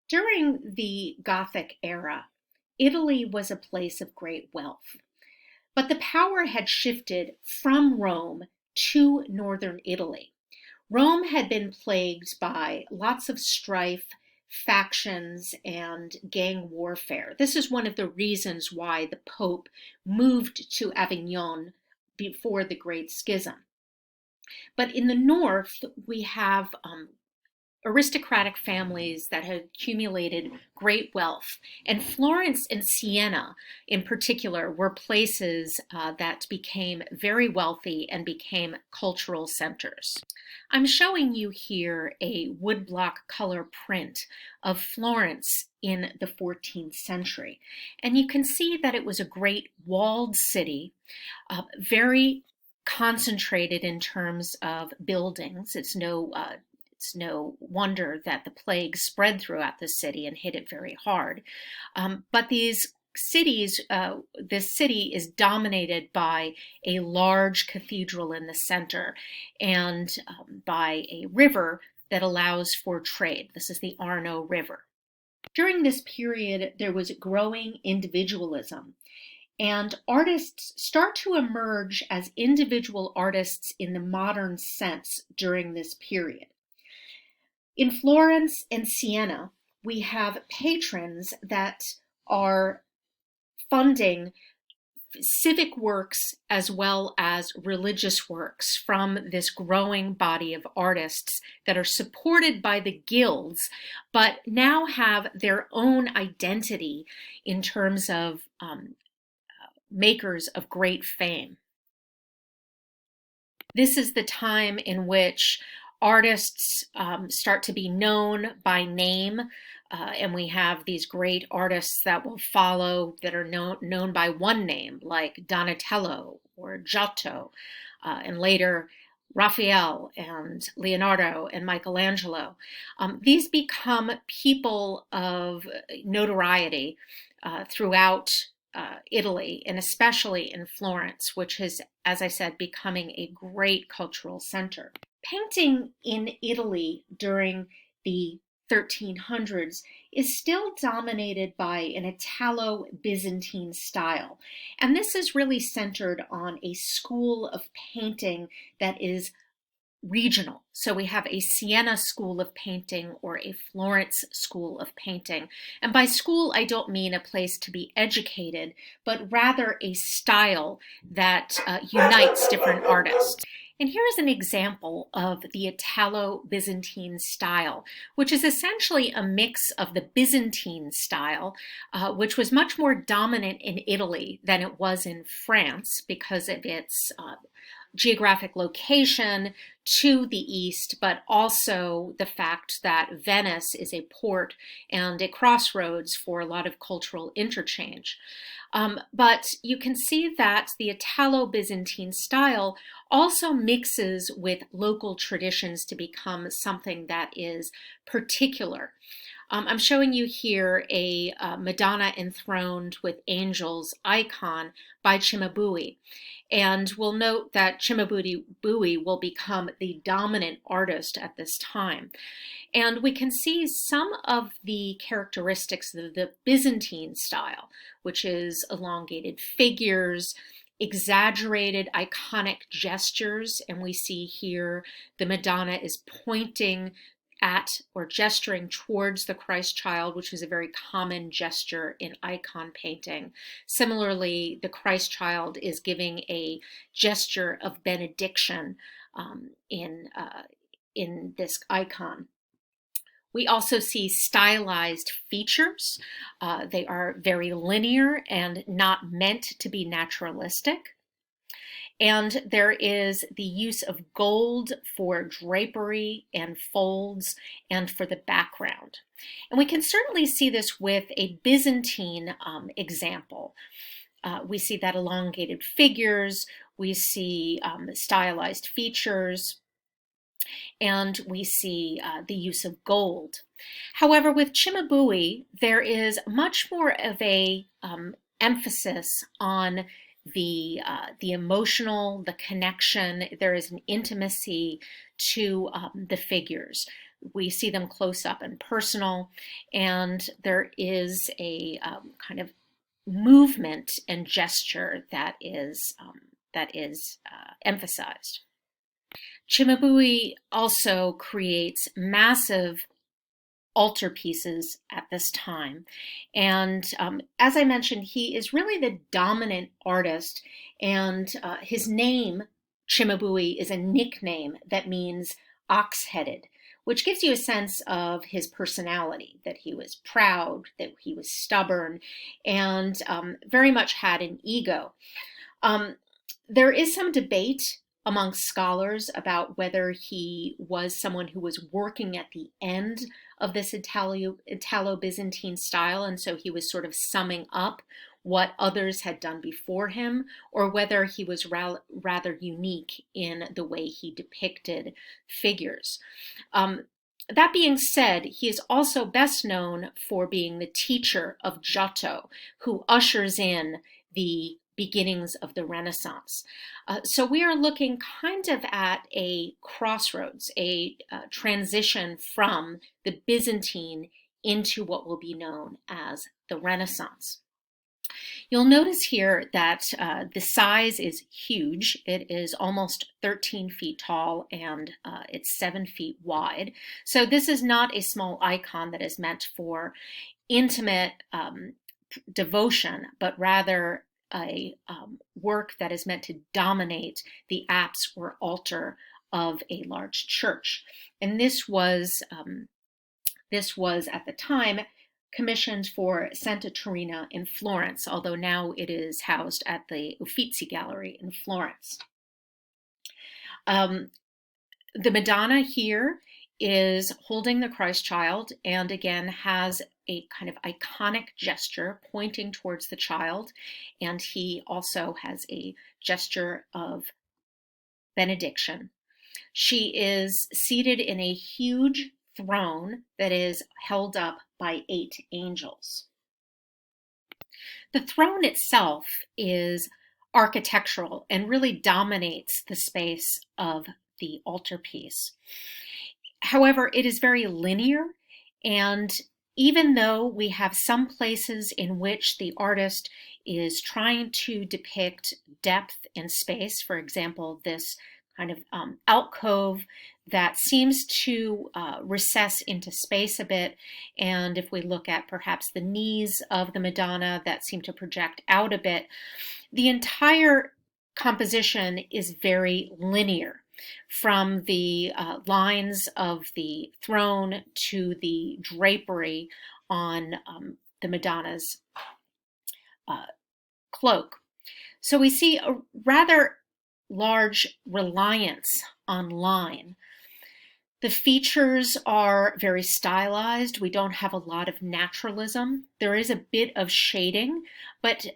During the Gothic era, Italy was a place of great wealth, but the power had shifted from Rome to northern Italy. Rome had been plagued by lots of strife, factions, and gang warfare. This is one of the reasons why the Pope moved to Avignon before the Great Schism. But in the north, we have aristocratic families that had accumulated great wealth. And Florence and Siena, in particular, were places that became very wealthy and became cultural centers. I'm showing you here a woodblock color print of Florence in the 14th century. And you can see that it was a great walled city, very concentrated in terms of buildings. It's no wonder that the plague spread throughout the city and hit it very hard. But these cities, this city is dominated by a large cathedral in the center and by a river that allows for trade. This is the Arno River. During this period, there was growing individualism, and artists start to emerge as individual artists in the modern sense during this period. In Florence and Siena, we have patrons that are funding civic works as well as religious works from this growing body of artists that are supported by the guilds, but now have their own identity in terms of makers of great fame. This is the time in which artists start to be known by name, and we have these great artists that will follow that are known by one name, like Donatello or Giotto, and later Raphael and Leonardo and Michelangelo. These become people of notoriety throughout Italy, and especially in Florence, which is, as I said, becoming a great cultural center. Painting in Italy during the 1300s is still dominated by an Italo-Byzantine style. And this is really centered on a school of painting that is regional. So we have a Siena school of painting or a Florence school of painting. And by school, I don't mean a place to be educated, but rather a style that unites different artists. And here is an example of the Italo-Byzantine style, which is essentially a mix of the Byzantine style, which was much more dominant in Italy than it was in France because of its geographic location to the east, but also the fact that Venice is a port and a crossroads for a lot of cultural interchange. But you can see that the Italo-Byzantine style also mixes with local traditions to become something that is particular. I'm showing you here a Madonna enthroned with angels icon by Cimabue. And we'll note that Cimabue will become the dominant artist at this time. And we can see some of the characteristics of the Byzantine style, which is elongated figures, exaggerated iconic gestures, and we see here the Madonna is pointing at or gesturing towards the Christ child, which is a very common gesture in icon painting. Similarly, the Christ child is giving a gesture of benediction in this icon. We also see stylized features. They are very linear and not meant to be naturalistic. And there is the use of gold for drapery and folds and for the background. And we can certainly see this with a Byzantine example. We see that elongated figures, we see stylized features, and we see the use of gold. However, with Cimabue, there is much more of a emphasis on the emotional, the connection. There is an intimacy to the figures. We see them close up and personal, and there is a kind of movement and gesture that is emphasized. Cimabue also creates massive altarpieces at this time. And as I mentioned, he is really the dominant artist, and his name, Cimabue, is a nickname that means ox-headed, which gives you a sense of his personality, that he was proud, that he was stubborn, and very much had an ego. There is some debate among scholars about whether he was someone who was working at the end of this Italo-Byzantine style, and so he was sort of summing up what others had done before him, or whether he was rather unique in the way he depicted figures. That being said, he is also best known for being the teacher of Giotto, who ushers in the beginnings of the Renaissance. So we are looking kind of at a crossroads, a transition from the Byzantine into what will be known as the Renaissance. You'll notice here that the size is huge. It is almost 13 feet tall, and it's 7 feet wide. So this is not a small icon that is meant for intimate devotion, but rather a work that is meant to dominate the apse or altar of a large church. And this was at the time commissioned for Santa Terina in Florence, although now it is housed at the Uffizi Gallery in Florence. The Madonna here is holding the Christ child, and again has a kind of iconic gesture pointing towards the child, and he also has a gesture of benediction. She is seated in a huge throne that is held up by 8 angels. The throne itself is architectural and really dominates the space of the altarpiece. However, it is very linear, and even though we have some places in which the artist is trying to depict depth and space, for example, this kind of alcove that seems to recess into space a bit, and if we look at perhaps the knees of the Madonna that seem to project out a bit, the entire composition is very linear. From the lines of the throne to the drapery on the Madonna's cloak. So we see a rather large reliance on line. The features are very stylized. We don't have a lot of naturalism. There is a bit of shading, but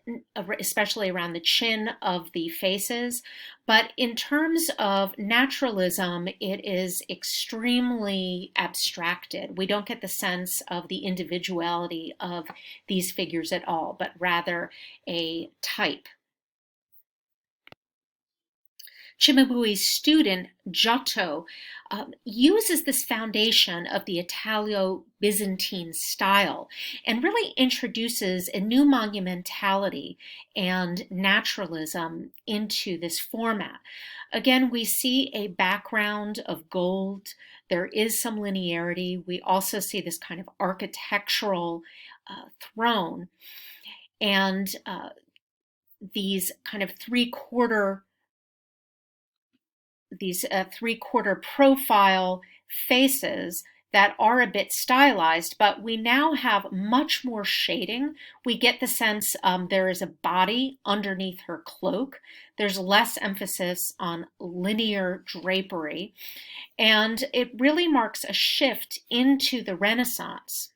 especially around the chin of the faces. But in terms of naturalism, it is extremely abstracted. We don't get the sense of the individuality of these figures at all, but rather a type. Cimabue's student, Giotto, uses this foundation of the Italo-Byzantine style and really introduces a new monumentality and naturalism into this format. Again, we see a background of gold. There is some linearity. We also see this kind of architectural throne and these kind of three-quarter profile faces that are a bit stylized, but we now have much more shading. We get the sense there is a body underneath her cloak. There's less emphasis on linear drapery, and it really marks a shift into the Renaissance.